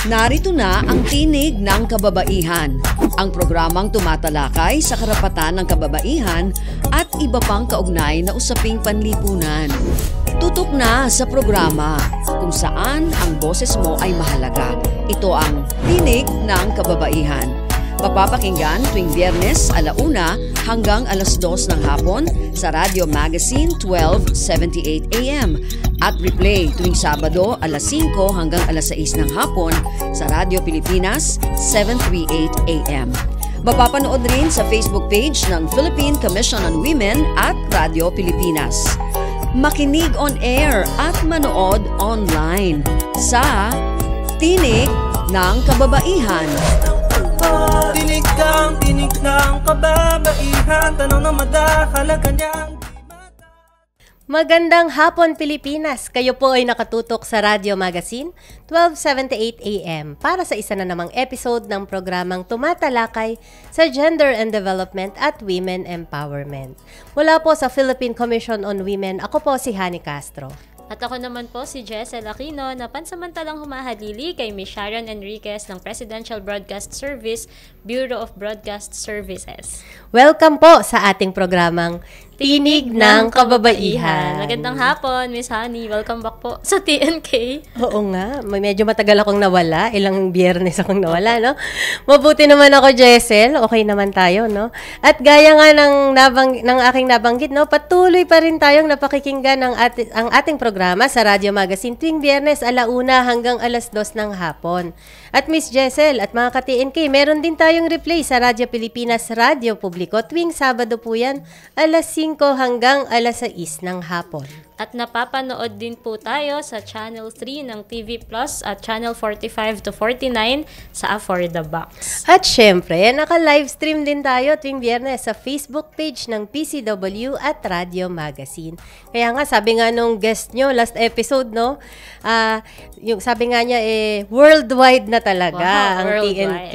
Narito na ang Tinig ng Kababaihan, ang programang tumatalakay sa karapatan ng kababaihan at iba pang kaugnay na usaping panlipunan. Tutok na sa programa kung saan ang boses mo ay mahalaga. Ito ang Tinig ng Kababaihan. Mapapakinggan tuwing Biyernes 1:00 hanggang 2:00 ng hapon sa Radio Magazine 1278 AM at replay tuwing Sabado 5:00 hanggang 6:00 ng hapon sa Radio Pilipinas 738 AM. Mapapanood rin sa Facebook page ng Philippine Commission on Women at Radio Pilipinas. Makinig on air at manood online sa Tinig ng Kababaihan. Tinig ng kababaihan, tanong na madahalaga niyang. Magandang hapon Pilipinas! Kayo po ay nakatutok sa Radio Magazine 1278 AM para sa isa na namang episode ng programang tumatalakay sa gender and development at women empowerment. Mula po sa Philippine Commission on Women, ako po si Hani Castro. At ako naman po si Jessel Aquino na pansamantalang humahalili kay Ms. Sharon Enriquez ng Presidential Broadcast Service, Bureau of Broadcast Services. Welcome po sa ating programang Tinig ng Kababaihan. Magandang hapon, Miss Honey. Welcome back po sa TNK. Oo nga, medyo matagal akong nawala. Ilang Biyernes akong nawala, no? Mabuti naman ako, Jessel. Okay naman tayo, no? At gaya nga ng aking nabanggit, no? Patuloy pa rin tayong napakikinggan ang ating programa sa Radio Magazine tuwing Biyernes 1:00 hanggang 2:00 ng hapon. At Miss Jessel at mga ka-TNK, meron din tayong replay sa Radio Pilipinas Radio Publiko tuwing Sabado po yan, 5:00 hanggang 6:00 ng hapon. At napapanood din po tayo sa Channel 3 ng TV Plus at Channel 45 to 49 sa For the Box. At syempre, naka-livestream din tayo tuwing Biyernes sa Facebook page ng PCW at Radio Magazine. Kaya nga, sabi nga nung guest nyo, last episode, no? Yung sabi nga niya, worldwide na talaga ang TNK,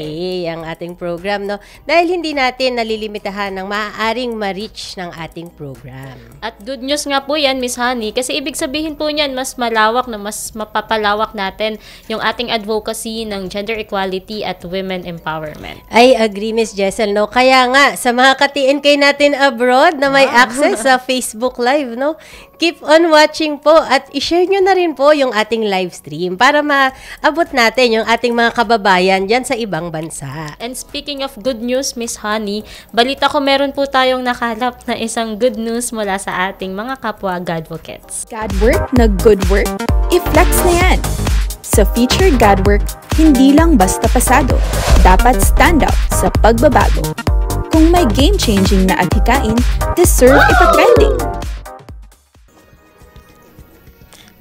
ang ating program, no? Dahil hindi natin nalilimitahan ng maaaring ma-reach ng ating program. At good news nga po yan, Miss Honey, kasi ibig sabihin po niyan, mas malawak na mas mapapalawak natin yung ating advocacy ng gender equality at women empowerment. I agree, Miss Jessel, no? Kaya nga, sa mga ka-TNK natin abroad na may access sa Facebook Live, no? Keep on watching po at i-share nyo na rin po yung ating live stream para maabot natin yung ating mga kababayan dyan sa ibang bansa. And speaking of good news, Miss Honey, balita ko meron po tayong nakalap na isang good news mula sa ating mga kapwa Godvocates. Godwork na good work? I-flex na yan! Sa Featured Godwork, hindi lang basta pasado, dapat stand out sa pagbabago. Kung may game-changing na adhikain, deserve ipa-trending.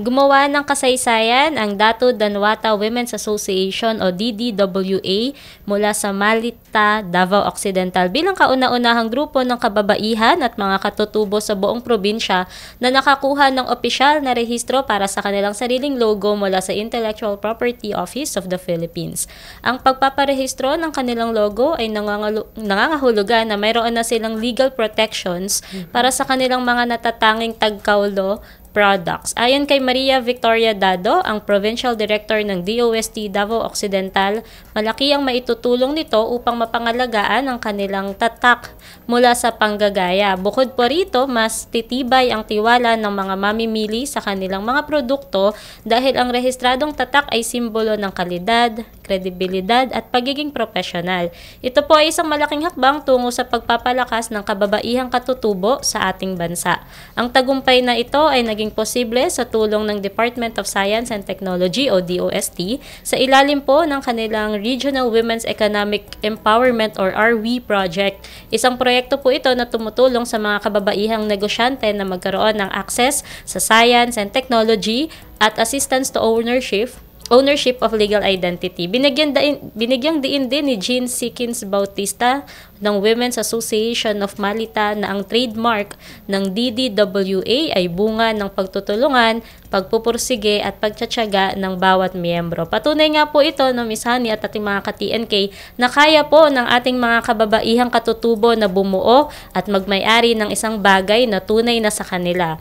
Gumawa ng kasaysayan ang Datu Danwata Women's Association o DDWA mula sa Malita, Davao Occidental bilang kauna-unahang grupo ng kababaihan at mga katutubo sa buong probinsya na nakakuha ng opisyal na rehistro para sa kanilang sariling logo mula sa Intellectual Property Office of the Philippines. Ang pagpaparehistro ng kanilang logo ay nangangahulugan na mayroon na silang legal protections para sa kanilang mga natatanging tagkaulo products. Ayon kay Maria Victoria Dado, ang Provincial Director ng DOST Davao Occidental, malaki ang maitutulong nito upang mapangalagaan ang kanilang tatak mula sa panggagaya. Bukod po rito, mas titibay ang tiwala ng mga mamimili sa kanilang mga produkto dahil ang rehistradong tatak ay simbolo ng kalidad, kredibilidad at pagiging profesional. Ito po ay isang malaking hakbang tungo sa pagpapalakas ng kababaihang katutubo sa ating bansa. Ang tagumpay na ito ay naging posible sa tulong ng Department of Science and Technology o DOST sa ilalim po ng kanilang Regional Women's Economic Empowerment or RWE project. Isang proyekto po ito na tumutulong sa mga kababaihang negosyante na magkaroon ng access sa science and technology at assistance to ownership of legal identity. Binigyang diin din ni Jean Sikins Bautista ng Women's Association of Malita na ang trademark ng DDWA ay bunga ng pagtutulungan, pagpupursige at pagtsatsaga ng bawat miyembro. Patunay nga po ito ng Miss Honey at ating mga ka-TNK na kaya po ng ating mga kababaihang katutubo na bumuo at magmay-ari ng isang bagay na tunay na sa kanila.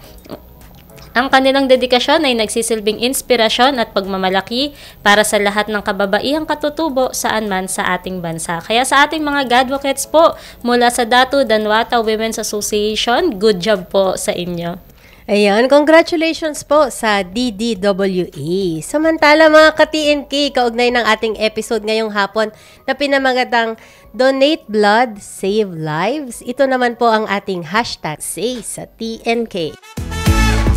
Ang kanilang dedikasyon ay nagsisilbing inspirasyon at pagmamalaki para sa lahat ng kababaihang katutubo saan man sa ating bansa. Kaya sa ating mga Gadvocates po, mula sa Datu Danwata Women's Association, good job po sa inyo. Ayan, congratulations po sa DDWA. Samantala mga ka-TNK, kaugnay ng ating episode ngayong hapon na pinamagatang Donate Blood, Save Lives. Ito naman po ang ating hashtag Say sa TNK.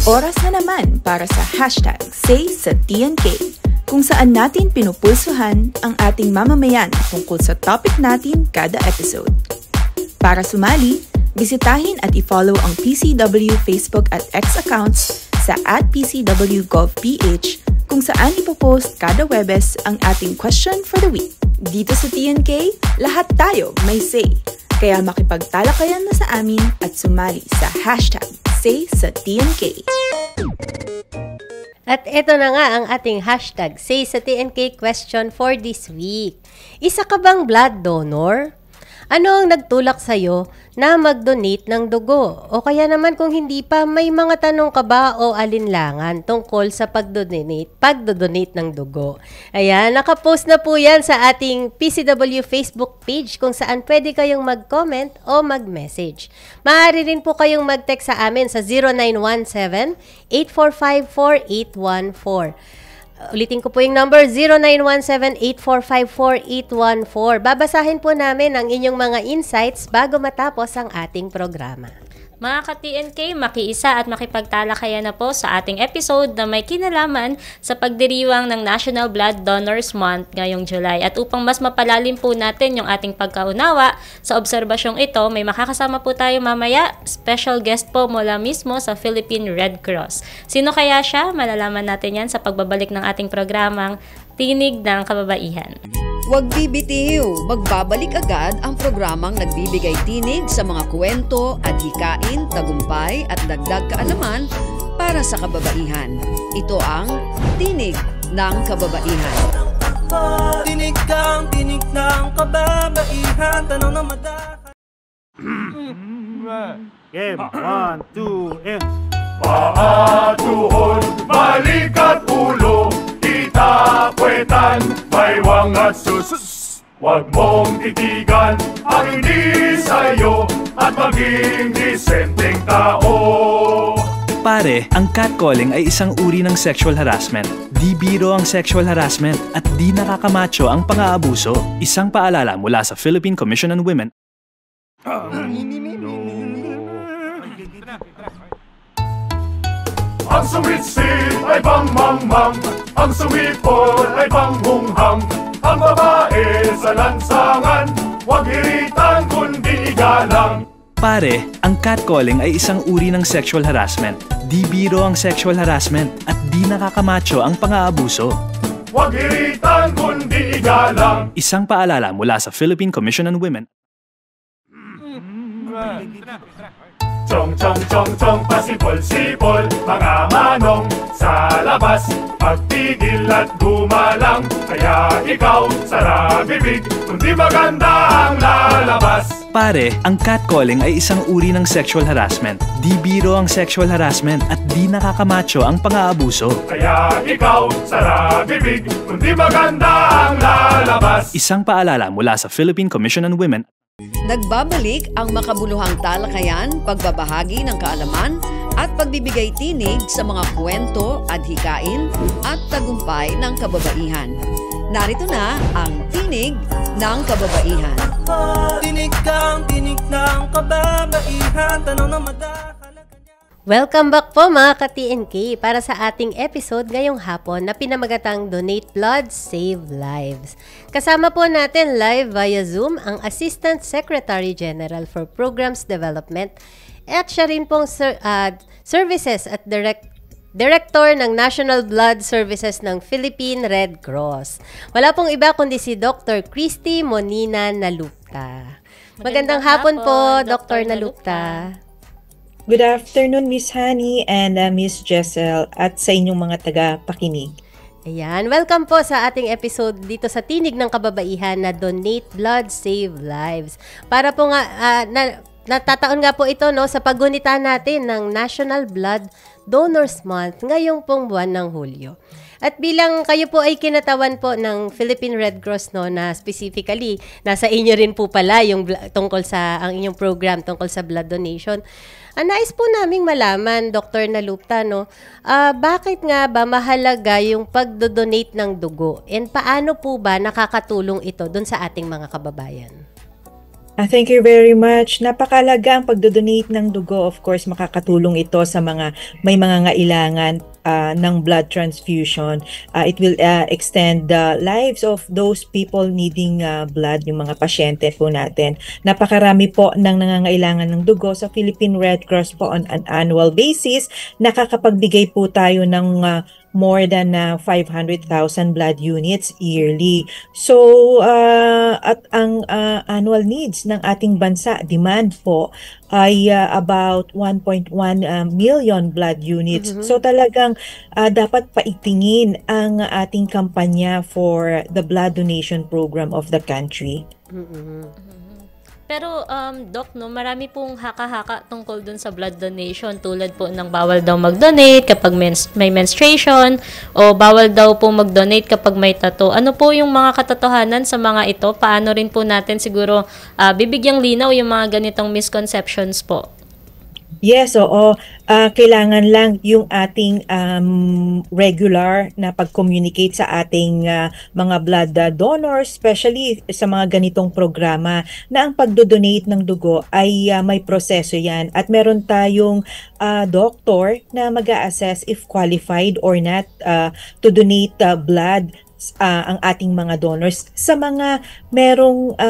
Oras na naman para sa hashtag Say sa TNK, kung saan natin pinupulsuhan ang ating mamamayan tungkol sa topic natin kada episode. Para sumali, bisitahin at i-follow ang PCW Facebook at X accounts sa @PCWGovPH kung saan ipopost kada Webes ang ating question for the week. Dito sa TNK, lahat tayo may say. Kaya makipagtalakayan na sa amin at sumali sa hashtag Say sa TNK. At ito na nga ang ating hashtag Say sa TNK question for this week. Isa ka bang blood donor? Ano ang nagtulak sa'yo na mag-donate ng dugo? O kaya naman kung hindi pa, may mga tanong ka ba o alinlangan tungkol sa pagdodonate ng dugo? Ayan, nakapost na po yan sa ating PCW Facebook page kung saan pwede kayong mag-comment o mag-message. Maaari rin po kayong mag-text sa amin sa 0917-845-4814. Ulitin ko po yung number, 0917-845-4814. Babasahin po namin ang inyong mga insights bago matapos ang ating programa. Mga ka-TNK, makiisa at makipagtalakayan na po sa ating episode na may kinalaman sa pagdiriwang ng National Blood Donors Month ngayong July. At upang mas mapalalim po natin yung ating pagkaunawa sa obserbasyong ito, may makakasama po tayo mamaya, special guest po mula mismo sa Philippine Red Cross. Sino kaya siya? Malalaman natin yan sa pagbabalik ng ating programang Tinig ng Kababaihan. Huwag bibitiw, magbabalik agad ang programang nagbibigay tinig sa mga kwento at hikain, tagumpay at dagdag kaalaman para sa kababaihan. Ito ang Tinig ng Kababaihan. Tinig kang tinig ng kababaihan, tanong na madaka. Game, 1, 2, and... Paa, tuhod, balik at ulo, itapwetan, baywang at sus. Huwag mong titigan ang hindi sa'yo at maging disenteng tao. Pare, ang catcalling ay isang uri ng sexual harassment. Di biro ang sexual harassment at di nakakamacho ang pang-aabuso. Isang paalala mula sa Philippine Commission on Women. Ang sumitsit ay bang-mang-mang, ang sumipol ay bang-hunghang. Ang babae sa lansangan, huwag iritan kundi igalang. Pare, ang catcalling ay isang uri ng sexual harassment. Di biro ang sexual harassment at di nakakamacho ang pang-aabuso. Huwag iritan kundi igalang. Isang paalala mula sa Philippine Commission on Women. Chong, chong, chong, chong, pasipol-sipol, mga manong sa labas. Magpigil at gumalang, kaya ikaw sara bibig, kundi maganda ang lalabas. Pare, ang catcalling ay isang uri ng sexual harassment. Di biro ang sexual harassment at di nakakamacho ang pang-aabuso. Kaya ikaw sara bibig, kundi maganda ang lalabas. Isang paalala mula sa Philippine Commission on Women. Nagbabalik ang makabuluhang talakayan, pagbabahagi ng kaalaman at pagbibigay tinig sa mga kwento at hikain at tagumpay ng kababaihan. Narito na ang Tinig ng Kababaihan. Tinig kang tinig ng kababaihan, tanong na madaka. Welcome back po mga ka-TNK para sa ating episode ngayong hapon na pinamagatang Donate Blood, Save Lives. Kasama po natin live via Zoom ang Assistant Secretary General for Programs Development at siya rin pong Services at Director ng National Blood Services ng Philippine Red Cross. Wala pong iba kundi si Dr. Christy Monina Nalupta. Magandang hapon po, Dr. Nalupta. Good afternoon, Miss Honey and Miss Jessel at sa inyong mga taga-pakinig. Ayan, welcome po sa ating episode dito sa Tinig ng Kababaihan na Donate Blood, Save Lives. Para po nga, natataon nga po ito no, sa paggunita natin ng National Blood Donors Month ngayong pong buwan ng Hulyo. At bilang kayo po ay kinatawan po ng Philippine Red Cross, no, na specifically nasa inyo rin po pala yung tungkol sa ang inyong program tungkol sa blood donation. Nais po naming malaman, Dr. Nalupta, no, bakit nga ba mahalaga yung pagdodonate ng dugo? And paano po ba nakakatulong ito dun sa ating mga kababayan? Thank you very much. Napakalaga ang pagdodonate ng dugo. Of course, makakatulong ito sa mga may mga ngailangan ng blood transfusion. It will extend the lives of those people needing blood, yung mga pasyente po natin. Napakarami po ng nangangailangan ng dugo sa Philippine Red Cross po on an annual basis. Nakakapagbigay po tayo ng more than 500,000 blood units yearly. So, at ang annual needs ng ating bansa, demand po, ay about 1.1 million blood units. So, talagang dapat paitingin ang ating kampanya for the blood donation program of the country. Pero, Doc, no, marami pong haka-haka tungkol dun sa blood donation, tulad po ng bawal daw mag-donate kapag may menstruation, o bawal daw po mag-donate kapag may tattoo. Ano po yung mga katotohanan sa mga ito? Paano rin po natin siguro bibigyang linaw yung mga ganitong misconceptions po? Yes, oo. Kailangan lang yung ating regular na pag-communicate sa ating mga blood donors, especially sa mga ganitong programa, na ang pagdodonate ng dugo ay may proseso yan. At meron tayong doctor na mag-a-assess if qualified or not to donate blood ang ating mga donors. Sa mga merong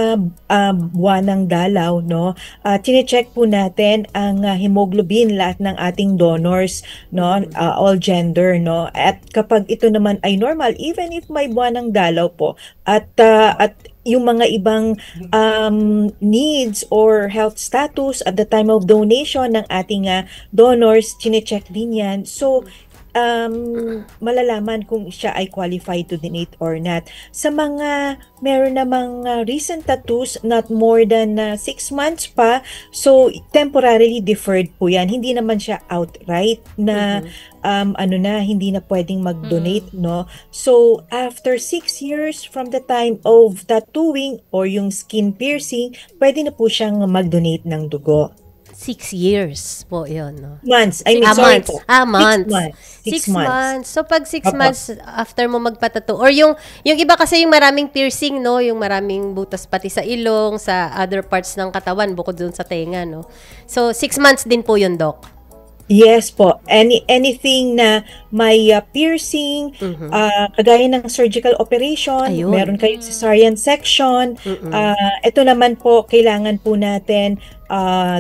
buwanang dalaw, no, tine-check po natin ang hemoglobin lahat ng ating donors, no, all gender, no, at kapag ito naman ay normal, even if may buwanang dalaw po, at yung mga ibang needs or health status at the time of donation ng ating donors, tine-check din yan. So, malalaman kung siya ay qualified to donate or not. Sa mga meron namang recent tattoos, not more than 6 months pa, so temporarily deferred po yan. Hindi naman siya outright na hindi na pwedeng mag-donate, no? So, after 6 years from the time of tattooing or yung skin piercing, pwede na po siyang mag-donate ng dugo. 6 years po yun, no? Months. I mean, sorry months. po. Months. 6 months. So, pag 6 months after mo magpatato, or yung iba kasi yung maraming piercing, no? Yung maraming butas pati sa ilong, sa other parts ng katawan, bukod dun sa tenga, no? So, 6 months din po yun, Doc. Yes po. Anything na may piercing, kagaya ng surgical operation, meron kayong cesarean section, ito naman po, kailangan po natin,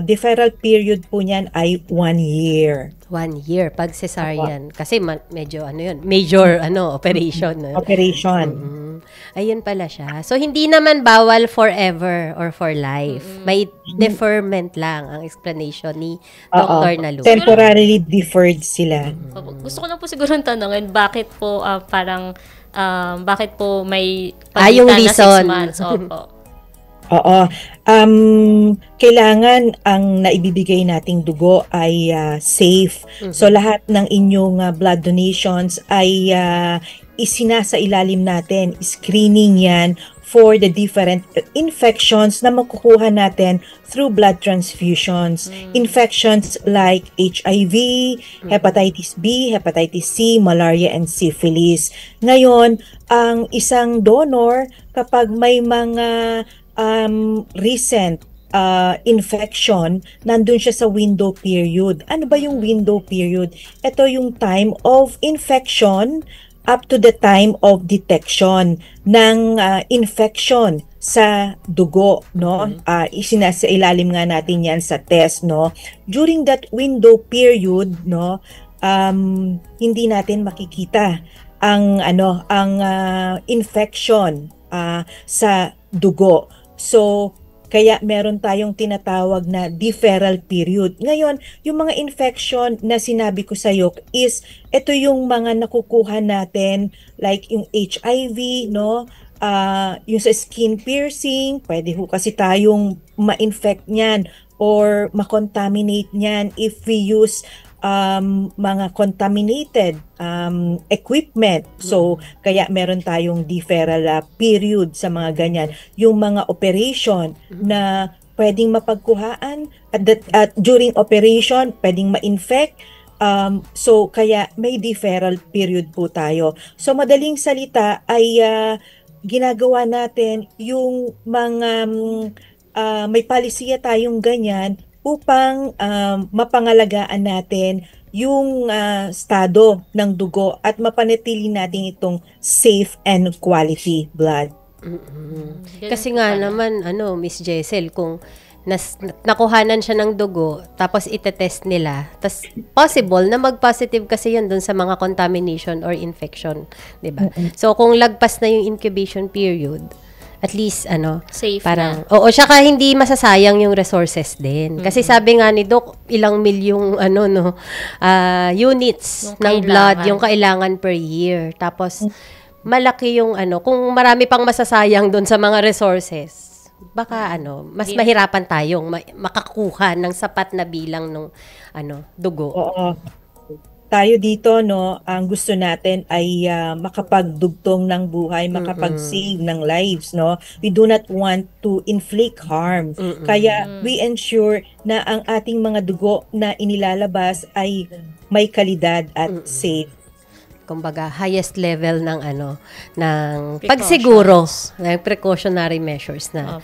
deferral period po niyan ay 1 year. 1 year pag cesarean. Kasi medyo major operation. No? Operation. Ayun pala siya. So, hindi naman bawal forever or for life. May deferment lang ang explanation ni Dr. Nalupta. Temporarily deferred sila. Gusto ko lang po siguro tanongin, bakit po bakit po may yung pagitan na 6 reason. months? Opo. Oo. Kailangan ang naibibigay nating dugo ay safe. So lahat ng inyong blood donations ay isinasa ilalim natin. Screening yan for the different infections na makukuha natin through blood transfusions. Infections like HIV, hepatitis B, hepatitis C, malaria, and syphilis. Ngayon, ang isang donor, kapag may mga recent infection, nandun siya sa window period. Ano ba yung window period? Ito yung time of infection up to the time of detection ng infection sa dugo, no? Isinasa ilalim nga natin yan sa test, no? During that window period, no, hindi natin makikita ang infection sa dugo. So, kaya meron tayong tinatawag na deferral period. Ngayon, yung mga infection na sinabi ko sa iyo is, ito yung mga nakukuha natin, like yung HIV, no? Yung sa skin piercing, pwede ho kasi tayong ma-infect niyan or ma-contaminate niyan if we use mga contaminated equipment. So, kaya meron tayong deferral period sa mga ganyan. Yung mga operation na pwedeng mapagkuhaan at during operation, pwedeng ma-infect. So, kaya may deferral period po tayo. So, madaling salita ay ginagawa natin yung mga may palisiya tayong ganyan upang mapangalagaan natin yung estado ng dugo at mapanatili natin itong safe and quality blood. Kasi nga naman, Miss Jessel, kung nakuhanan siya ng dugo, tapos itetest nila, tas possible na mag-positive kasi yun dun sa mga contamination or infection, di ba? So, kung lagpas na yung incubation period, at least, safe parang, oo, tsaka hindi masasayang yung resources din. Kasi sabi nga ni Doc, ilang milyong, units ng blood yung kailangan per year. Tapos, malaki yung, kung marami pang masasayang dun sa mga resources, baka mas mahirapan tayong makakuha ng sapat na bilang ng dugo. Oo. Tayo dito ang gusto natin ay makapagdugtong ng buhay, makapag-save ng lives, We do not want to inflict harm. Kaya we ensure na ang ating mga dugo na inilalabas ay may kalidad at safe. Kumbaga, highest level ng ng pagsiguro, ng precautionary measures na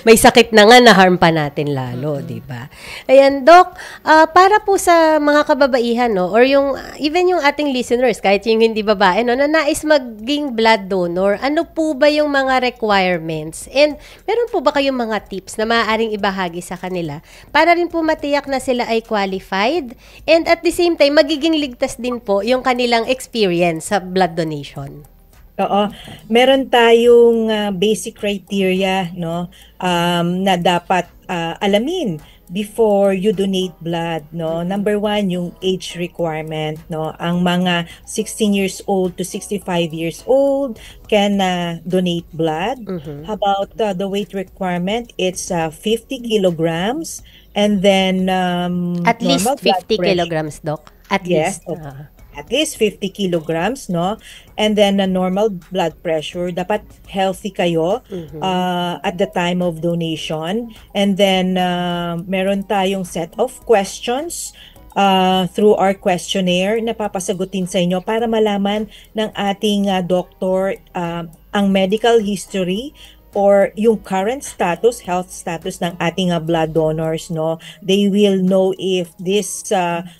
may sakit na nga na harm pa natin lalo, di ba? Ayan, Doc, para po sa mga kababaihan, or yung even yung ating listeners, kahit yung hindi babae, na nais maging blood donor, ano po ba yung mga requirements? And meron po ba kayong mga tips na maaaring ibahagi sa kanila para rin po matiyak na sila ay qualified and at the same time magiging ligtas din po yung kanilang experience sa blood donation? Oo. Meron tayong basic criteria na dapat alamin before you donate blood. Number 1, yung age requirement. Ang mga 16 years old to 65 years old can donate blood. How about the weight requirement? It's 50 kilograms. And then at least 50 kilograms, Doc. At least. At least 50 kilograms, And then normal blood pressure. Dapat healthy kayo at the time of donation. And then meron tayong set of questions through our questionnaire na papasagutin sa inyo para malaman ng ating doktor ang medical history or yung current status, health status ng ating blood donors, They will know if this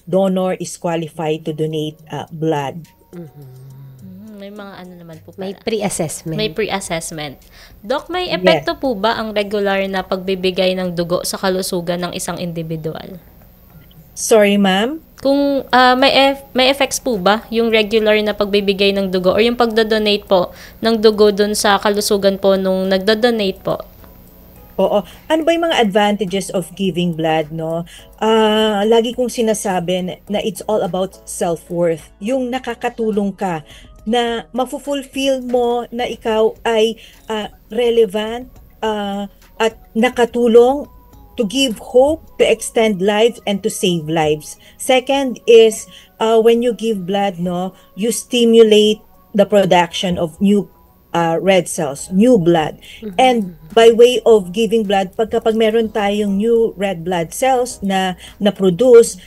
donor is qualified to donate blood. May mga naman po pala. May pre-assessment. May pre-assessment. Doc, may epekto po ba ang regular na pagbibigay ng dugo sa kalusugan ng isang individual? Sorry, ma'am? Kung may effects po ba yung regular na pagbibigay ng dugo or yung pagdodonate po ng dugo dun sa kalusugan po nung nagdodonate po? Oo. Ano ba yung mga advantages of giving blood, Lagi kong sinasabi na it's all about self-worth. Yung nakakatulong ka na mafulfill mo na ikaw ay relevant at nakatulong to give hope, to extend lives, and to save lives. Second is, when you give blood, you stimulate the production of new red cells, new blood. And by way of giving blood, kapag meron tayong new red blood cells na produce,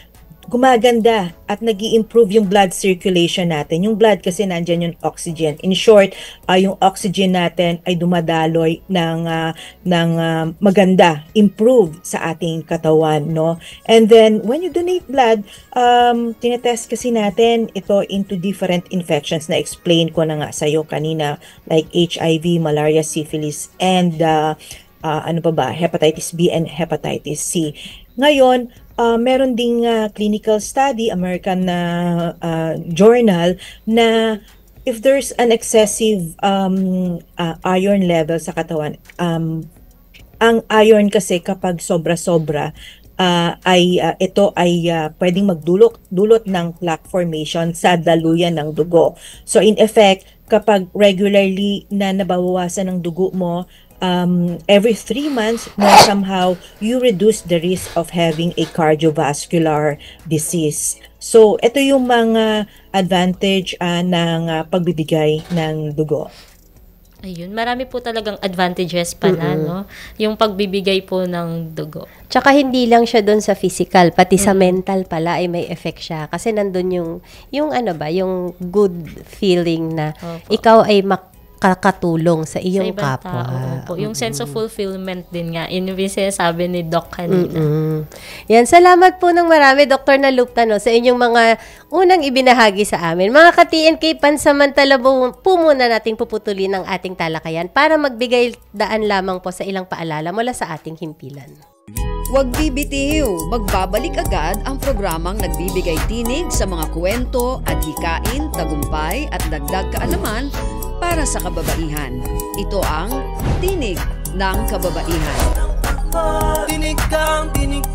gumaganda at nag-i-improve yung blood circulation natin. Yung blood kasi nandyan yung oxygen. In short, yung oxygen natin ay dumadaloy ng maganda, improve sa ating katawan, And then, when you donate blood, tinetest kasi natin ito into different infections na explain ko na nga sa'yo kanina, like HIV, malaria, syphilis, and hepatitis B and hepatitis C. Ngayon, meron ding clinical study, American journal, na if there's an excessive iron level sa katawan, ang iron kasi kapag sobra-sobra, ito ay pwedeng magdulot ng plaque formation sa daluyan ng dugo. So in effect, kapag regularly na nabawasan ng dugo mo, every 3 months, no, somehow you reduce the risk of having a cardiovascular disease. So, ito yung mga advantage ng pagbibigay ng dugo. Ayun, marami po talagang advantages pala, no? Yung pagbibigay po ng dugo. Tsaka hindi lang siya doon sa physical, pati sa mental pala ay may effect siya. Kasi nandun yung ano ba, yung good feeling na ikaw ay makakatulong sa iyong ibang kapwa. tao. Yung sense of fulfillment din nga. Yun yung sinasabi ni Doc kanina. Yan, salamat po ng marami, Dr. Nalupta, no, sa inyong mga unang ibinahagi sa amin. Mga ka-TNK, pansamantala po muna nating puputulin ang ating talakayan para magbigay daan lamang po sa ilang paalala mula sa ating himpilan. Huwag bibitiw, magbabalik agad ang programang nagbibigay tinig sa mga kwento, adhikain, tagumpay at dagdag kaalaman para sa kababaihan. Ito ang Tinig ng Kababaihan. Tinig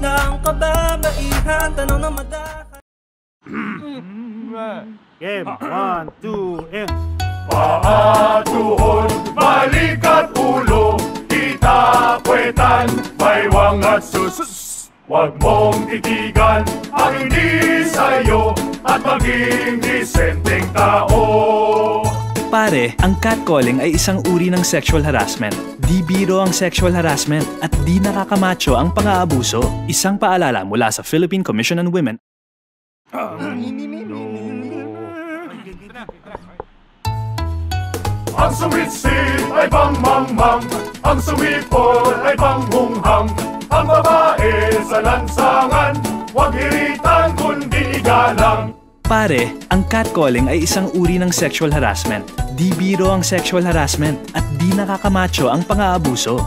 ng kababaihan, tanong na madahan. Game, 1, 2, and... Paa, tuhod, balik at ulo, kita, puwetan, baywang at sus. Huwag mong titigan ang hindi sa'yo at maging disenteng tao. Pare, ang catcalling ay isang uri ng sexual harassment. Di biro ang sexual harassment at di nakakamacho ang pang-aabuso. Isang paalala mula sa Philippine Commission on Women. Ang sumit-sit ay bang-mang-mang, ang sumipol ay bang-hung-hang. Ang babae sa lansangan, huwag hiritan kundi igalang. Pare, ang catcalling ay isang uri ng sexual harassment. Di biro ang sexual harassment at di nakakamacho ang pang-aabuso.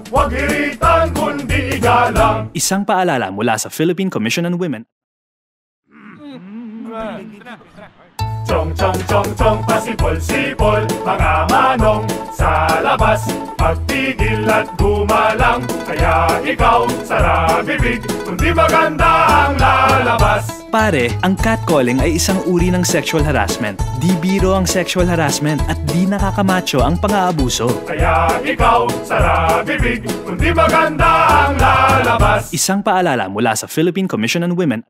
Huwag hiritan kundi igalang. Isang paalala mula sa Philippine Commission on Women. Chong, pasipol-sipol, mga manong sa labas. Magtigil at gumalang, kaya ikaw sara bibig, kundi maganda ang lalabas. Pare, ang catcalling ay isang uri ng sexual harassment. Di biro ang sexual harassment at di nakakamacho ang pang-aabuso. Kaya ikaw sara bibig, kundi maganda ang lalabas. Isang paalala mula sa Philippine Commission on Women.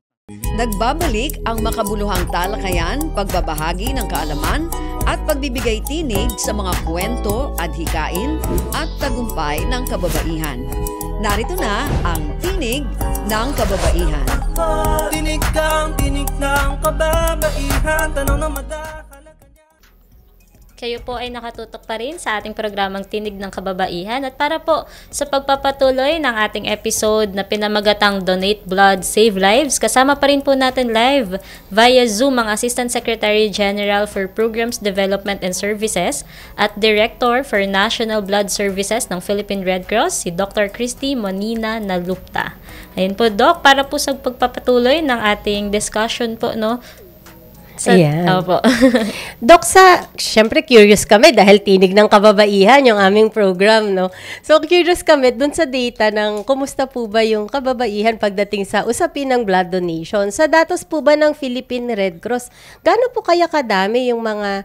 Nagbabalik ang makabuluhang talakayan, pagbabahagi ng kaalaman at pagbibigay tinig sa mga kwento, adhikain at tagumpay ng kababaihan. Narito na ang Tinig ng Kababaihan. Tinig ng kababaihan, tanong na madahan. Kayo po ay nakatutok pa rin sa ating programang Tinig ng Kababaihan at para po sa pagpapatuloy ng ating episode na pinamagatang Donate Blood, Save Lives, kasama pa rin po natin live via Zoom ang Assistant Secretary General for Programs Development and Services at Director for National Blood Services ng Philippine Red Cross, si Dr. Christy Monina Nalupta. Ayun po, Doc, para po sa pagpapatuloy ng ating discussion po, no? Opo. Dok, syempre curious kami dahil Tinig ng Kababaihan yung aming program, no? So, curious kami dun sa data ng kumusta po ba yung kababaihan pagdating sa usapin ng blood donation. Sa datos po ba ng Philippine Red Cross, gaano po kaya kadami yung mga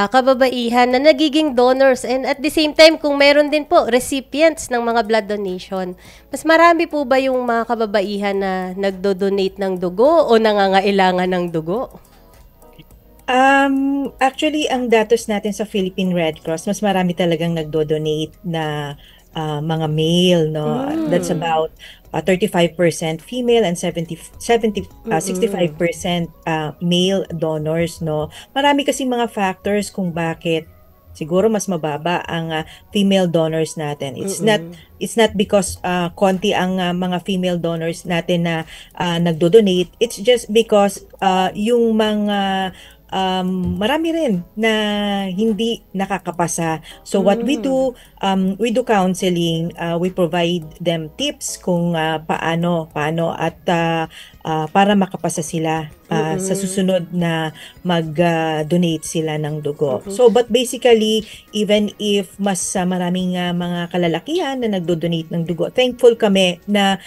kababaihan na nagiging donors and at the same time kung meron din po recipients ng mga blood donation, mas marami po ba yung mga kababaihan na nagdo-donate ng dugo o nangangailangan ng dugo? Actually, ang datos natin sa Philippine Red Cross, mas marami talagang nagdo-donate na mga male, no? That's about 35% female and 65% male donors, no? Marami kasi mga factors kung bakit siguro mas mababa ang female donors natin. It's not because konti ang mga female donors natin na nagdo-donate. It's just because yung mga marami rin na hindi nakakapasa. So what we do counseling, we provide them tips kung paano at para makapasa sila sa susunod na mag-donate sila ng dugo. So but basically, even if mas maraming mga kalalakihan na nagdo-donate ng dugo, thankful kami na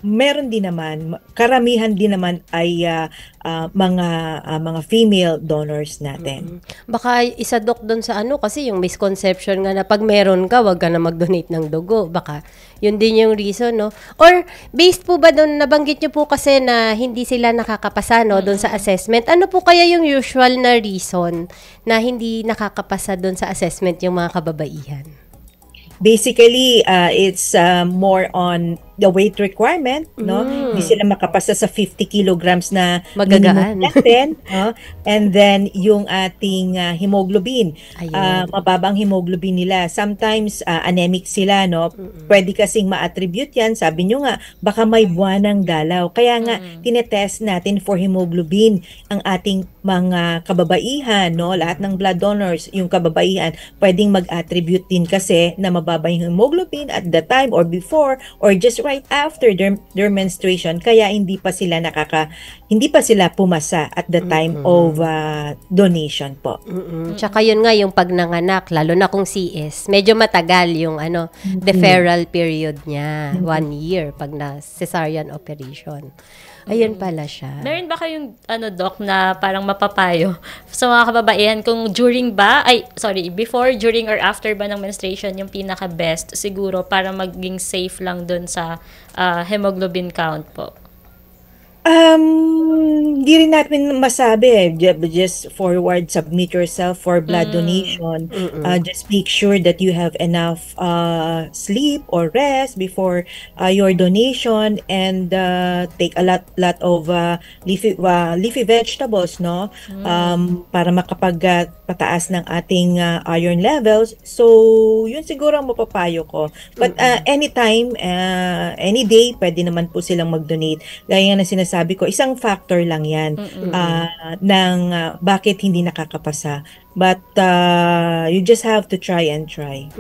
meron din naman, karamihan din naman ay mga female donors natin. Baka isa Dok doon sa ano kasi yung misconception nga na pag meron ka, wag ka na mag-donate ng dugo. Baka yun din yung reason, no? Or based po ba doon, nabanggit nyo po kasi na hindi sila nakakapasa, no, doon sa assessment. Ano po kaya yung usual na reason na hindi nakakapasa doon sa assessment yung mga kababaihan? Basically, it's more on the weight requirement, no? Hindi sila makapasa sa 50 kilograms na Magagaan. minimum natin, no? And then, yung ating hemoglobin. Ayun. Mababang hemoglobin nila. Sometimes, anemic sila, no? Pwede kasing ma-attribute yan. Sabi nyo nga, baka may buwanang dalaw. Kaya nga, tinetest natin for hemoglobin ang ating mga kababaihan, no? Lahat ng blood donors, yung kababaihan, pwedeng mag-attribute din kasi na mababa yung hemoglobin at the time or before or just right after their menstruation, kaya hindi pa sila pumasa at the time of donation po. Tsaka yun nga yung pag nanganak, lalo na kung CS, medyo matagal yung deferral period niya, 1 year pag na cesarean operation. Ayun pala siya. Meron ba kayong Doc, na parang mapapayo sa mga kababaihan kung before, during, or after ba ng menstruation yung pinaka-best siguro para maging safe lang dun sa hemoglobin count po? Di rin natin masabi. Just forward, submit yourself for blood donation. Just make sure that you have enough sleep or rest before your donation, and take a lot of leafy vegetables, no? Para makapagpataas ng ating iron levels. So, yun siguro ang mapapayo ko. But anytime, any day, pwede naman po silang mag-donate. Gaya na sinasabi ko, isang factor lang yan ng bakit hindi nakakapasa. But you just have to try and try.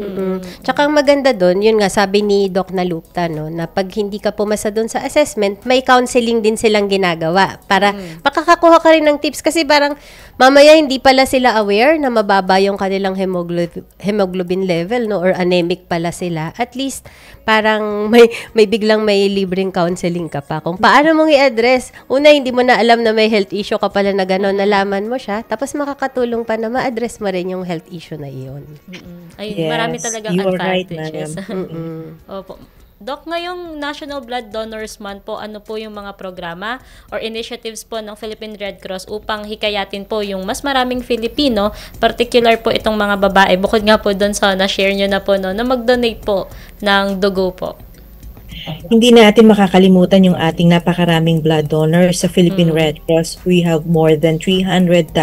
Tsaka ang maganda doon, yun nga sabi ni Doc Nalupta, no, na pag hindi ka pumasa doon sa assessment, may counseling din silang ginagawa para makakakuha ka rin ng tips kasi parang mamaya hindi pala sila aware na mababa yung kanilang hemoglobin level, no, or anemic pala sila. At least parang may biglang may libreng counseling ka pa kung paano mong i-address. Una, hindi mo na alam na may health issue ka pala na gano'n, nalaman mo siya, tapos makakatulong pa na ma-address mo rin yung health issue na iyon. Ay, marami talagang advantages. Opo. Doc, ngayong National Blood Donors Month po, ano po yung mga programa or initiatives po ng Philippine Red Cross upang hikayatin po yung mas maraming Filipino, particular po itong mga babae, bukod nga po doon sa na-share nyo na po, no, na mag-donate po ng dugo po? Hindi natin makakalimutan yung ating napakaraming blood donors sa Philippine Red Cross. We have more than 300,000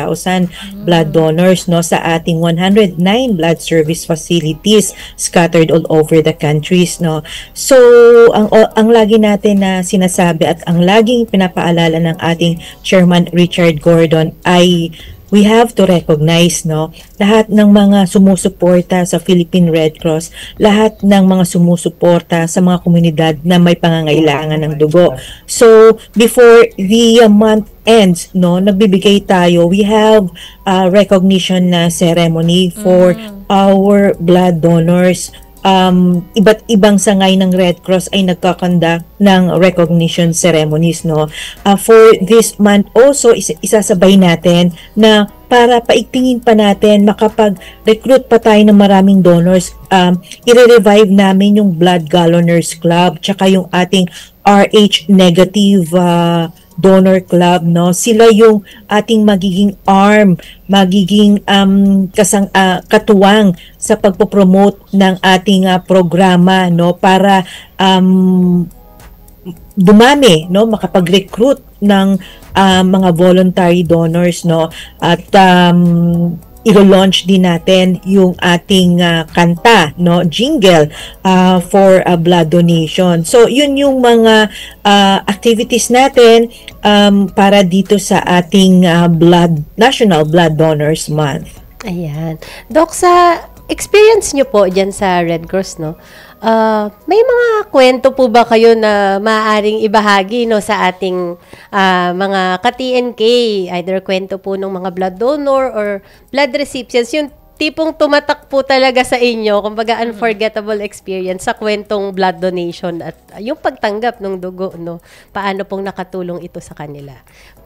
blood donors, no, sa ating 109 blood service facilities scattered all over the countries, no. So ang lagi natin na sinasabi at ang laging pinapaalala ng ating Chairman Richard Gordon ay we have to recognize, no, lahat ng mga sumusuporta sa Philippine Red Cross, lahat ng mga sumusuporta sa mga komunidad na may pangangailangan ng dugo. So, before the month ends, no, nagbibigay tayo, we have a recognition na ceremony for our blood donors. Iba't ibang sangay ng Red Cross ay nagkakandak ng recognition ceremonies, no. For this month also, isasabay natin na para paigtingin pa natin, makapag-recruit pa tayo ng maraming donors, i-revive namin yung Blood Galloners Club, tsaka yung ating RH negative donor club, no. Sila yung ating magiging arm, magiging katuwang sa pagpopromote ng ating programa, no, para dumami, no, makapag-recruit ng mga voluntary donors, no, at i-launch din natin yung ating kanta, no, jingle for blood donation. So yun yung mga activities natin para dito sa ating National Blood Donors Month. Ayan. Doc, sa experience nyo po dyan sa Red Cross, no, may mga kwento po ba kayo na maaaring ibahagi, no, sa ating mga ka-TNK, either kwento po ng mga blood donor or blood recipients, yung tipong tumatak po talaga sa inyo, kumbaga unforgettable experience sa kwentong blood donation at yung pagtanggap ng dugo, no? Paano pong nakatulong ito sa kanila?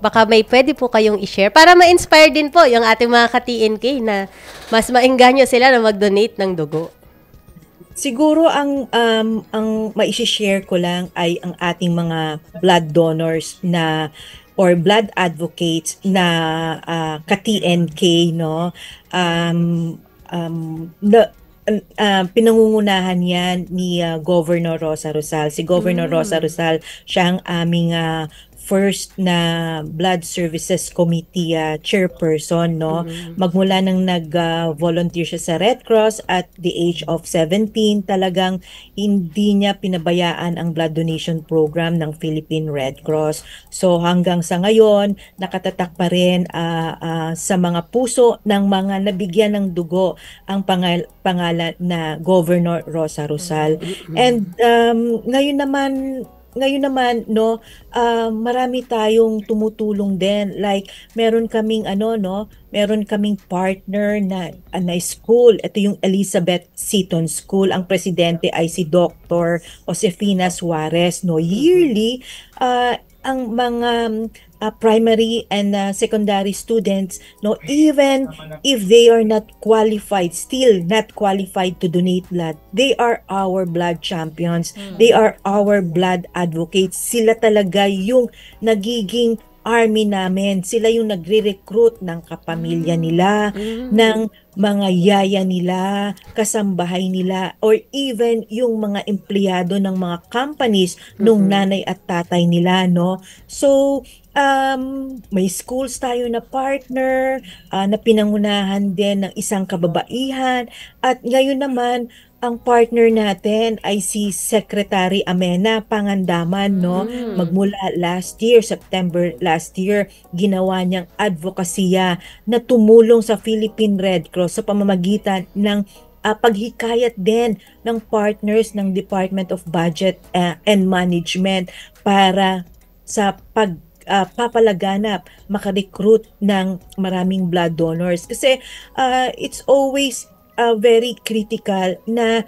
Baka may pwede po kayong i-share para ma-inspire din po yung ating mga ka-TNK na mas maengganyo sila na mag-donate ng dugo. Siguro ang mai-share ko lang ay ang ating mga blood donors na or blood advocates na ka-TNK, no? Pinangungunahan yan ni Governor Rosa Rosal. Si Governor Rosa Rosal, siya ang aming first na Blood Services Committee chairperson, no? Magmula nang nag-volunteer siya sa Red Cross at the age of 17, talagang hindi niya pinabayaan ang blood donation program ng Philippine Red Cross. So hanggang sa ngayon, nakatatak pa rin sa mga puso ng mga nabigyan ng dugo ang pangalan na Governor Rosa Rosal. And ngayon naman, no, marami tayong tumutulong din. Like meron kaming meron kaming partner na school. Ito yung Elizabeth Seton School. Ang presidente ay si Dr. Josefina Suarez, no. Yearly ang mga primary and secondary students, no, even if they are not qualified, still not qualified to donate blood, they are our blood champions. They are our blood advocates. Sila talaga yung nagiging army namin. Sila yung nagre-recruit ng kapamilya nila, ng mga yaya nila, kasambahay nila, or even yung mga empleyado ng mga companies nung nanay at tatay nila, no? So, may schools tayo na partner, na pinangunahan din ng isang kababaihan, at ngayon naman, ang partner natin ay si Secretary Amena Pangandaman, no? Magmula last year, September last year, ginawa niyang advokasya na tumulong sa Philippine Red Cross sa pamamagitan ng paghikayat din ng partners ng Department of Budget and Management para sa papalaganap, makarecruit ng maraming blood donors. Kasi it's always very critical na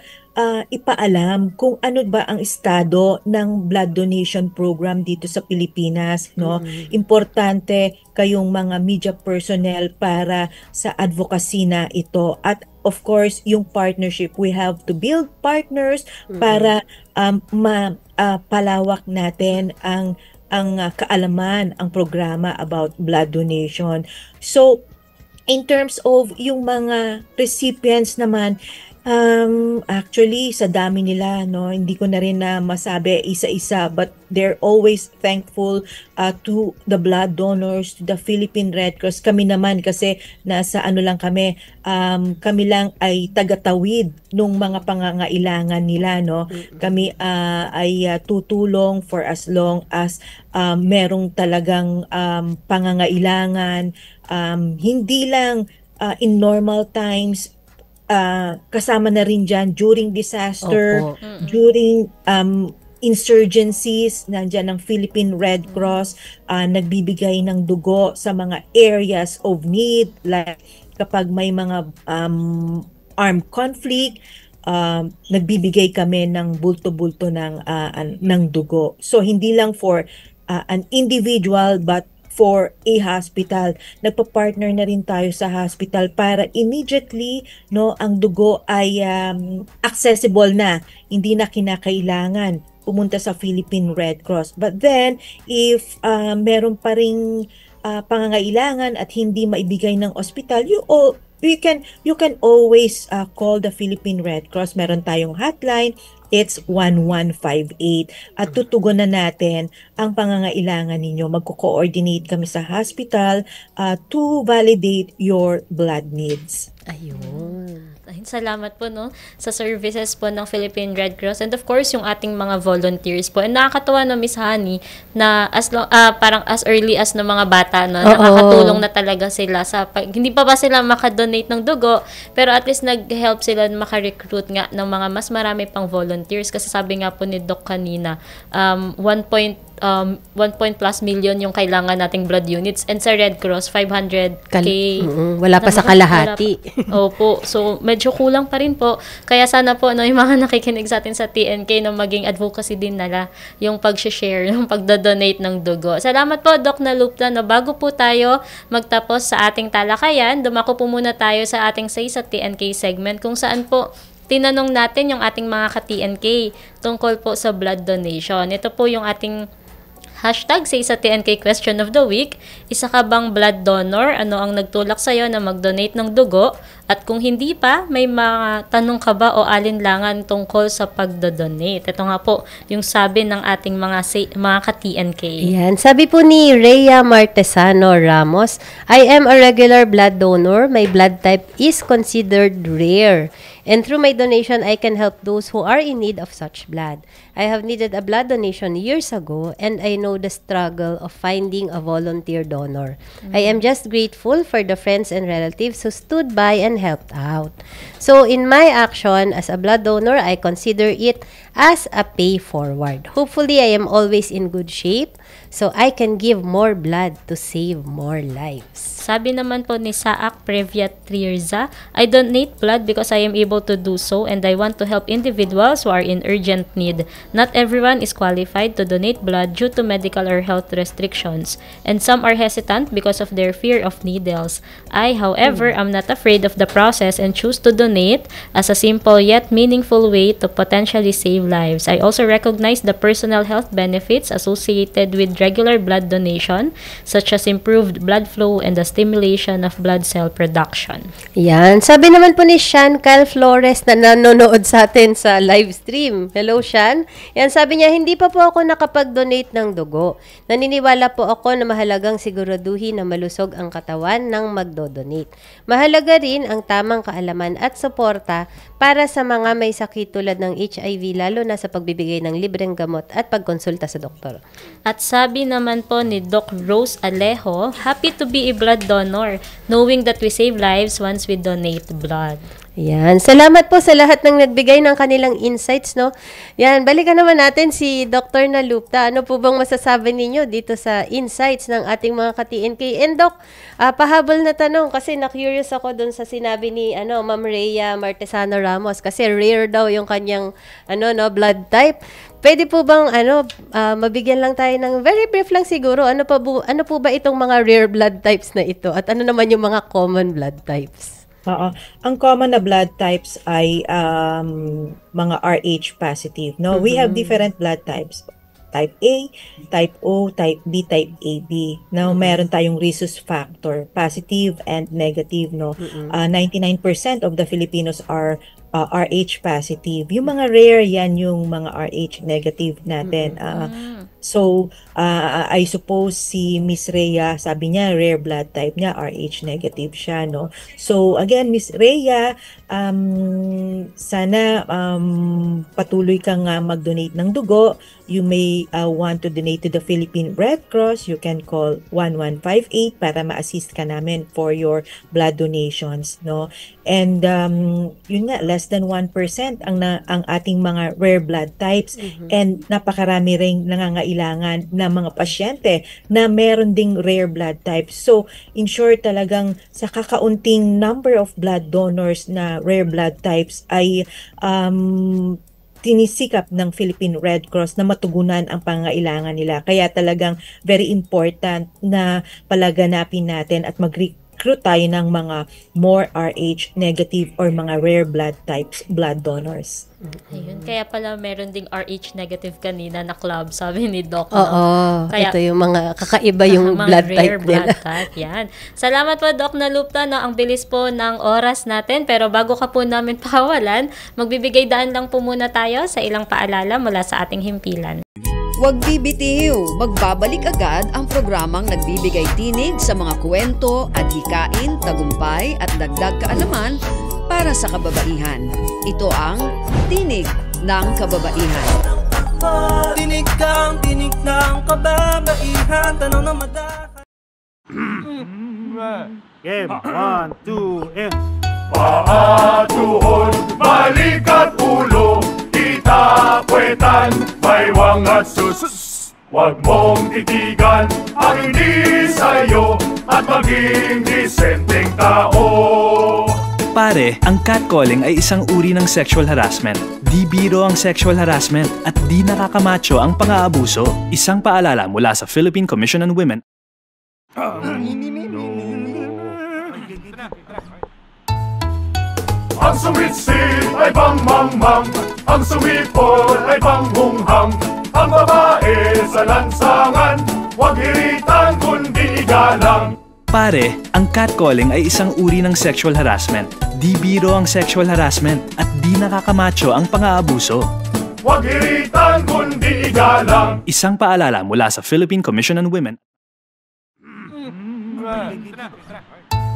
ipaalam kung ano ba ang estado ng blood donation program dito sa Pilipinas, no? Importante kayong mga media personnel para sa advocacy na ito. At of course, yung partnership, we have to build partners para palawak natin ang kaalaman, ang programa about blood donation. So, in terms of yung mga recipients naman, actually sa dami nila, no, hindi ko na rin na masabi isa-isa, but they're always thankful to the blood donors, to the Philippine Red Cross. Kami naman kasi nasa lang kami lang ay tagatawid nung mga pangangailangan nila, no. Kami ay tutulong for as long as merong talagang pangangailangan, hindi lang in normal times, kasama na rin dyan during disaster, during insurgencies, nandyan ang Philippine Red Cross, nagbibigay ng dugo sa mga areas of need, like kapag may mga armed conflict, nagbibigay kami ng bulto-bulto ng dugo. So hindi lang for an individual but for a hospital. Nagpa-partner na rin tayo sa hospital para immediately, no, ang dugo ay accessible na, hindi na kinakailangan pumunta sa Philippine Red Cross. But then if meron pa ring pangangailangan at hindi maibigay ng ospital, you can always call the Philippine Red Cross. Meron tayong hotline, it's 1158, at tutugunan natin ang pangangailangan ninyo. Magko-coordinate kami sa hospital to validate your blood needs. Ayun. Salamat po no sa services po ng Philippine Red Cross and of course yung ating mga volunteers po. And nakakatuwa no Miss Honey na parang as early as no mga bata no, nakakatulong na talaga sila sa hindi pa sila makadonate ng dugo, pero at least nag-help sila maka-recruit nga ng mga mas marami pang volunteers kasi sabi nga po ni Doc kanina 1.1 plus million yung kailangan nating blood units and sa Red Cross 500k. Wala pa sa kalahati. Opo. So medyo kulang pa rin po. Kaya sana po no yung mga nakikinig sa atin sa TNK na maging advocacy din nila yung pag-share, yung pagdodonate ng dugo. Salamat po Doc Nalupta. No, bago po tayo magtapos sa ating talakayan, dumako po muna tayo sa ating Say sa TNK segment kung saan po tinanong natin yung ating mga ka-TNK tungkol po sa blood donation. Ito po yung ating hashtag Say sa TNK question of the week. Isa ka bang blood donor? Ano ang nagtulak sa'yo na mag-donate ng dugo? At kung hindi pa, may mga tanong ka ba o alinlangan tungkol sa pagdodonate? Ito nga po yung sabi ng ating mga ka-TNK. Yan. Sabi po ni Rhea Martesano Ramos, I am a regular blood donor. My blood type is considered rare. And through my donation, I can help those who are in need of such blood. I have needed a blood donation years ago and I know the struggle of finding a volunteer donor. I am just grateful for the friends and relatives who stood by and helped out. So in my action as a blood donor, I consider it as a pay forward. Hopefully, I am always in good shape so I can give more blood to save more lives. Sabi naman po ni Saak Previa Trierza, I donate blood because I am able to do so and I want to help individuals who are in urgent need. Not everyone is qualified to donate blood due to medical or health restrictions, and some are hesitant because of their fear of needles. I, however, am not afraid of the process and choose to donate as a simple yet meaningful way to potentially save lives. I also recognize the personal health benefits associated with regular blood donation, such as improved blood flow and the stimulation of blood cell production. Yan. Sabi naman po ni Sean Cal Flores na nanonood sa atin sa live stream. Hello, Sean. Yan, sabi niya, hindi pa po ako nakapag-donate ng dugo. Naniniwala po ako na mahalagang siguraduhin na malusog ang katawan ng magdodonate. Mahalaga rin ang tamang kaalaman at suporta para sa mga may sakit tulad ng HIV, lalo na sa pagbibigay ng libreng gamot at pagkonsulta sa doktor. At sabi naman po ni Doc Rose Alejo, happy to be a blood donor, knowing that we save lives once we donate blood. Yan. Salamat po sa lahat ng nagbigay ng kanilang insights, no? Yan. Balikan naman natin si Dr. Nalupta. Ano po bang masasabi ninyo dito sa insights ng ating mga ka-TNK? And Doc, pahabol na tanong kasi na-curious ako dun sa sinabi ni Ma'am Rhea Martesano Ramos kasi rare daw yung kanyang blood type. Pwede po bang mabigyan lang tayo ng very brief lang siguro ano po ba itong mga rare blood types na ito at ano naman yung mga common blood types? Oo. Ang common na blood types ay mga Rh positive, no? We have different blood types. Type A, Type O, Type B, Type AB. Now, meron tayong rhesus factor, positive and negative, no? 99% of the Filipinos are Rh positive. Yung mga rare, yan yung mga Rh negative natin. So, I suppose si Miss Rhea, sabi niya, rare blood type niya, Rh negative siya, no? So, again, Miss Rhea, sana patuloy kang mag-donate ng dugo. You may want to donate to the Philippine Red Cross. You can call 1158 para ma-assist ka namin for your blood donations, no? And yun nga, less than 1% ang ating mga rare blood types, and napakarami ring nangangailangan na mga pasyente na meron ding rare blood types. So, in short, talagang sa kakaunting number of blood donors na rare blood types ay tinisikap ng Philippine Red Cross na matugunan ang pangailangan nila. Kaya talagang very important na palaganapin natin at mag-recruit tayo ng mga more Rh negative or mga rare blood types blood donors. Ayun, kaya pala meron ding Rh negative kanina na club, sabi ni Doc. Oo, kaya, ito yung mga kakaiba yung blood type nila. Blood type, yan. Salamat po, Doc Nalupta, no? Ang bilis po ng oras natin, pero bago ka po namin pakawalan, magbibigay daan lang po muna tayo sa ilang paalala mula sa ating himpilan. Huwag bibitiw, magbabalik agad ang programang nagbibigay tinig sa mga kwento at hikain, tagumpay at dagdag kaalaman para sa kababaihan. Ito ang Tinig ng Kababaihan. Tinig ng kababaihan, tanong na madaka. Game 1, 2, and Paa, tuhod, balik at ulo, kita, puwetan, baywang at sus. Huwag mong titigan ang hindi sa'yo at maging disenteng tao. Pare, ang catcalling ay isang uri ng sexual harassment. Di biro ang sexual harassment at di nakakamacho ang pang-aabuso. Isang paalala mula sa Philippine Commission on Women. Ang sumitsit ay bang-mang-mang, ang sumipol ay bang-hunghang. Ang babae sa lansangan, huwag iritan kundi igalang. Pare, ang catcalling ay isang uri ng sexual harassment. Di biro ang sexual harassment at di nakakamacho ang pang-aabuso. Huwag iritan kundi igalang. Isang paalala mula sa Philippine Commission on Women.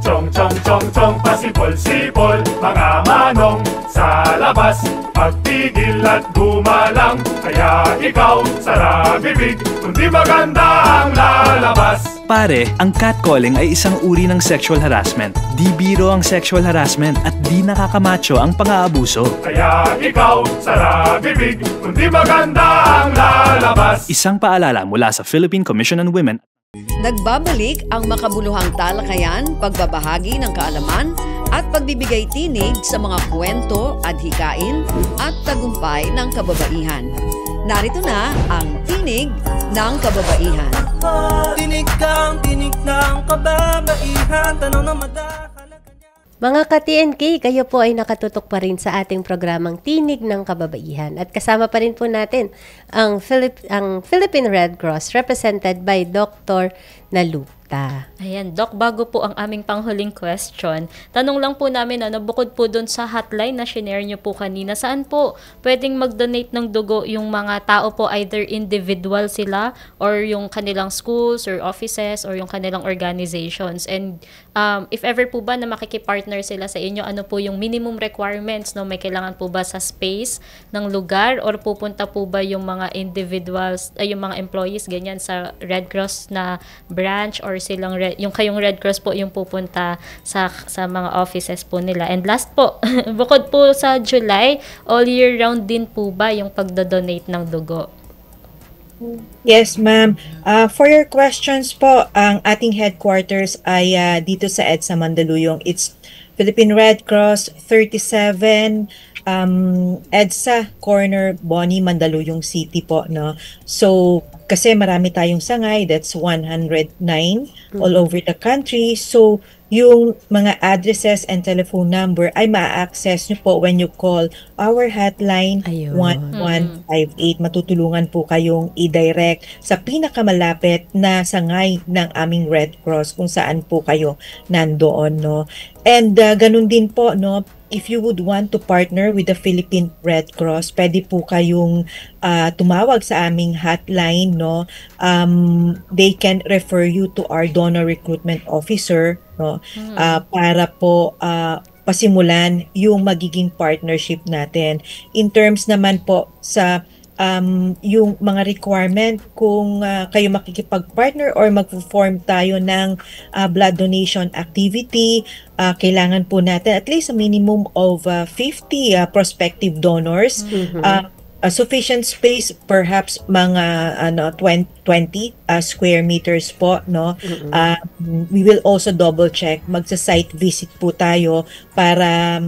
Chong chong chong chong, pasipol-sipol, mga manong sa labas. Pagtigil at gumalang, kaya ikaw sara bibig, kundi maganda ang lalabas. Pare, ang catcalling ay isang uri ng sexual harassment. Di biro ang sexual harassment at di nakakamacho ang pang-aabuso. Kaya ikaw sara bibig, kundi maganda ang lalabas. Isang paalala mula sa Philippine Commission on Women. Nagbabalik ang makabuluhang talakayan, pagbabahagi ng kaalaman at pagbibigay tinig sa mga kwento, adhikain at tagumpay ng kababaihan. Narito na ang Tinig ng Kababaihan. Tinig ng kababaihan, tanong na madaka. Mga ka-TNK, kayo po ay nakatutok pa rin sa ating programang Tinig ng Kababaihan. At kasama pa rin po natin ang Philippine Red Cross represented by Dr. Nalupta. Ayan, Doc, bago po ang aming panghuling question, tanong lang po namin, bukod po dun sa hotline na shinare nyo po kanina, saan po pwedeng mag-donate ng dugo yung mga tao po, either individual sila or yung kanilang schools or offices or yung kanilang organizations? And if ever po ba na makikipartner sila sa inyo, ano po yung minimum requirements? No? May kailangan po ba sa space ng lugar or pupunta po ba yung mga individuals, yung mga employees, ganyan, sa Red Cross na branch or silang yung kayong Red Cross po yung pupunta sa mga offices po nila? And last po, bukod po sa July, all year round din po ba yung pagdodonate ng dugo? Yes, ma'am. For your questions po, ang ating headquarters ay dito sa EDSA Mandaluyong. It's Philippine Red Cross 37 EDSA Corner, Boni, Mandaluyong City po, no? So, kasi marami tayong sangay, that's 109 all over the country. So, yung mga addresses and telephone number ay ma-access nyo po when you call our hotline 1158. Matutulungan po kayong i-direct sa pinakamalapit na sangay ng aming Red Cross kung saan po kayo nandoon, no? And ganun din po, no? If you would want to partner with the Philippine Red Cross, pwede po kayong tumawag sa aming hotline, no? They can refer you to our donor recruitment officer, no? Para po pasimulan yung magiging partnership natin. In terms naman po sa yung mga requirement kung kayo makikipag-partner or mag-form tayo ng blood donation activity, kailangan po natin at least a minimum of 50 prospective donors. Sufficient space, perhaps mga 20 square meters po, no? We will also double check, magsa-site visit po tayo para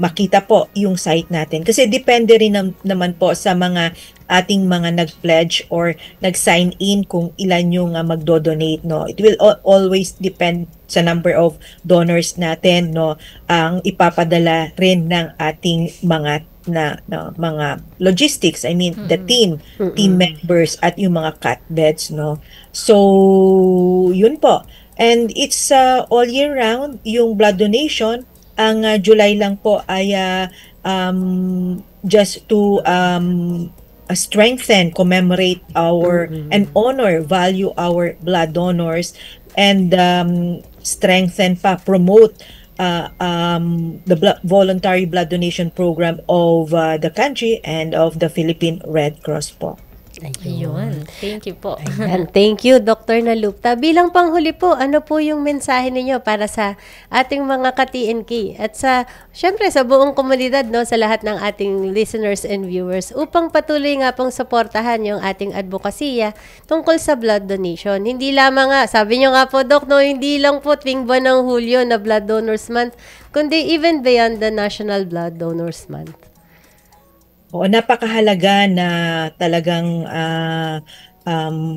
makita po yung site natin. Kasi depende rin naman po sa mga ating mga nag-pledge or nag-sign in kung ilan yung magdo-donate, no? It will always depend sa number of donors natin, no? Ang ipapadala rin ng ating mga mga logistics, I mean the team members at yung mga cat beds, no? So yun po, and it's all year round yung blood donation. Ang July lang po ay just to strengthen, commemorate our and honor, value our blood donors, and strengthen pa, promote voluntary blood donation program of the country and of the Philippine Red Cross po. Ayun. Thank you po. Ayan. Thank you, Dr. Nalupta. Bilang panghuli po, ano po yung mensahe ninyo para sa ating mga ka-TNK at syempre sa buong komunidad, no, sa lahat ng ating listeners and viewers upang patuloy nga pong suportahan yung ating advokasya tungkol sa blood donation. Hindi lamang nga, sabi nyo nga po, Doc, no, hindi lang po tuwing buwan ng Hulyo na Blood Donors Month, kundi even beyond the National Blood Donors Month. Oo, napakahalaga na talagang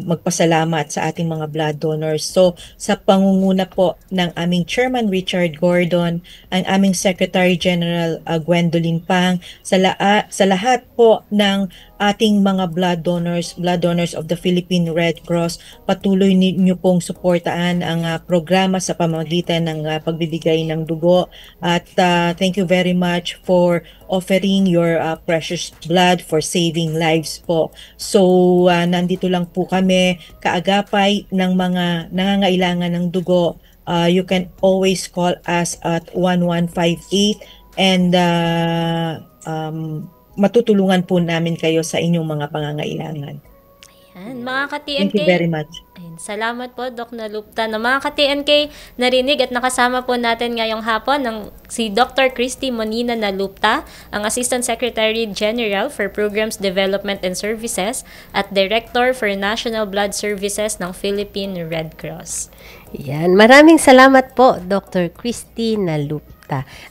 magpasalamat sa ating mga blood donors. So, sa pangunguna po ng aming Chairman Richard Gordon, ang aming Secretary General Gwendolyn Pang, sa lahat po ng ating mga blood donors of the Philippine Red Cross, patuloy niyo pong suportaan ang programa sa pamamagitan ng pagbibigay ng dugo. At thank you very much for offering your precious blood for saving lives po. So, nandito lang po kami, kaagapay ng mga nangangailangan ng dugo. You can always call us at 1158 and matutulungan po namin kayo sa inyong mga pangangailangan. Ayan, mga ka-TNK. Thank you very much. Ayan, salamat po, Doc Nalupta. Na mga ka-TNK, narinig at nakasama po natin ngayong hapon si Dr. Christy Monina Nalupta, ang Assistant Secretary General for Programs Development and Services at Director for National Blood Services ng Philippine Red Cross. Yan, maraming salamat po, Dr. Christy Nalupta.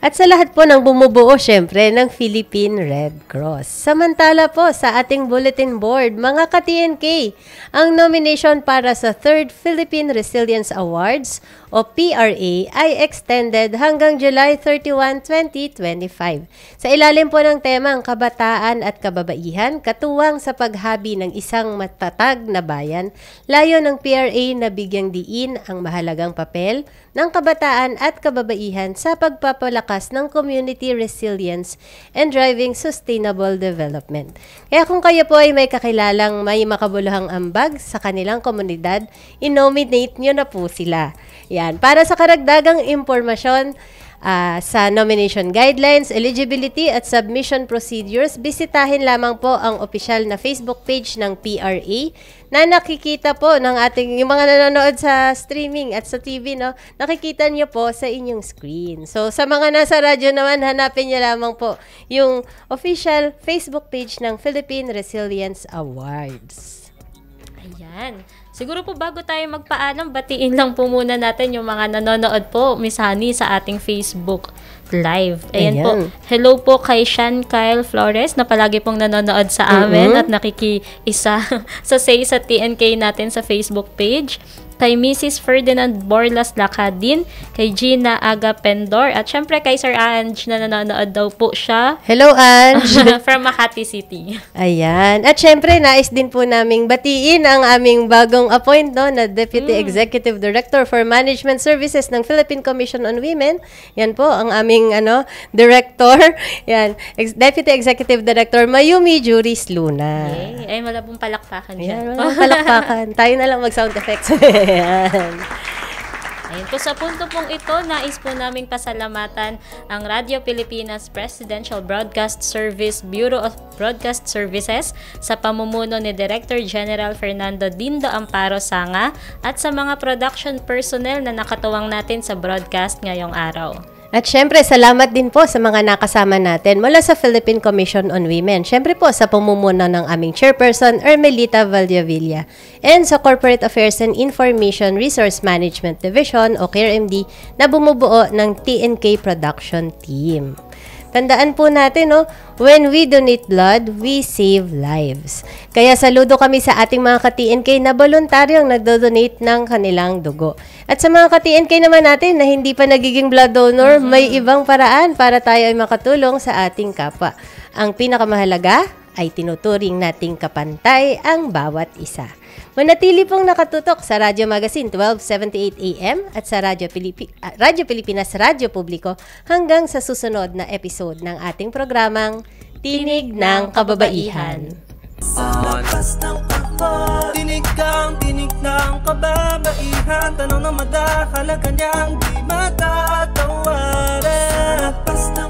At sa lahat po ng bumubuo, syempre, ng Philippine Red Cross. Samantala po, sa ating bulletin board, mga ka-TNK, ang nomination para sa 3rd Philippine Resilience Awards o PRA ay extended hanggang July 31, 2025. Sa ilalim po ng temang kabataan at kababaihan, katuwang sa paghabi ng isang matatag na bayan, layo ng PRA na bigyang diin ang mahalagang papel ng kabataan at kababaihan sa pagpapalakas ng community resilience and driving sustainable development. Kaya kung kayo po ay may kakilalang may makabuluhang ambag sa kanilang komunidad, i-nominate nyo na po sila. Yan. Para sa karagdagang impormasyon sa nomination guidelines, eligibility at submission procedures, bisitahin lamang po ang opisyal na Facebook page ng PRA na nakikita po ng ating, yung mga nanonood sa streaming at sa TV, no, nakikita nyo po sa inyong screen. So, sa mga nasa radyo naman, hanapin nyo lamang po yung official Facebook page ng Philippine Resilience Awards. Ayan. Siguro po bago tayo magpaalam, batiin lang po muna natin yung mga nanonood po, Miss Honey, sa ating Facebook Live. Ayan po. Hello po kay Sean Kyle Flores na palagi pong nanonood sa amin at nakikiisa sa say sa TNK natin sa Facebook page. Kay Mrs. Ferdinand Borlas Lacadin, kay Gina Aga Pendor, at syempre kay Sir Ange na nanonood daw po siya. Hello, Ange! From Makati City. Ayan. At syempre, nais din po naming batiin ang aming bagong appoint, no, na Deputy Executive Director for Management Services ng Philippine Commission on Women. Yan po, ang aming Director. Yan. Deputy Executive Director Mayumi Juris Luna. Ay, wala pong palakpakan dyan. Yan, wala pong palakpakan. Tayo na lang mag-sound effects. Ayan. Ayun po, sa punto pong ito, nais po naming pasalamatan ang Radio Pilipinas Presidential Broadcast Service Bureau of Broadcast Services sa pamumuno ni Director General Fernando Dindo Amparo Sanga at sa mga production personnel na nakatuwang natin sa broadcast ngayong araw. At syempre, salamat din po sa mga nakasama natin mula sa Philippine Commission on Women. Syempre po sa pamumuno ng aming Chairperson, Ermelita Vallavilla. And sa Corporate Affairs and Information Resource Management Division o CARE-MD na bumubuo ng TNK Production Team. Tandaan po natin, no, when we donate blood, we save lives. Kaya saludo kami sa ating mga ka-TNK na voluntaryong nagdo-donate ng kanilang dugo. At sa mga ka-TNK naman natin na hindi pa nagiging blood donor, may ibang paraan para tayo ay makatulong sa ating kapwa. Ang pinakamahalaga ay tinuturing nating kapantay ang bawat isa. Manatili pong nakatutok sa Radyo Magazine 1278 AM at sa Radyo Pilipinas Radyo Publiko hanggang sa susunod na episode ng ating programang Tinig ng Kababaihan. Sa lakas ng Tinig kang tinig ng kababaihan, tanong na madahalaga niyang di matatawaran. Sa lapas ng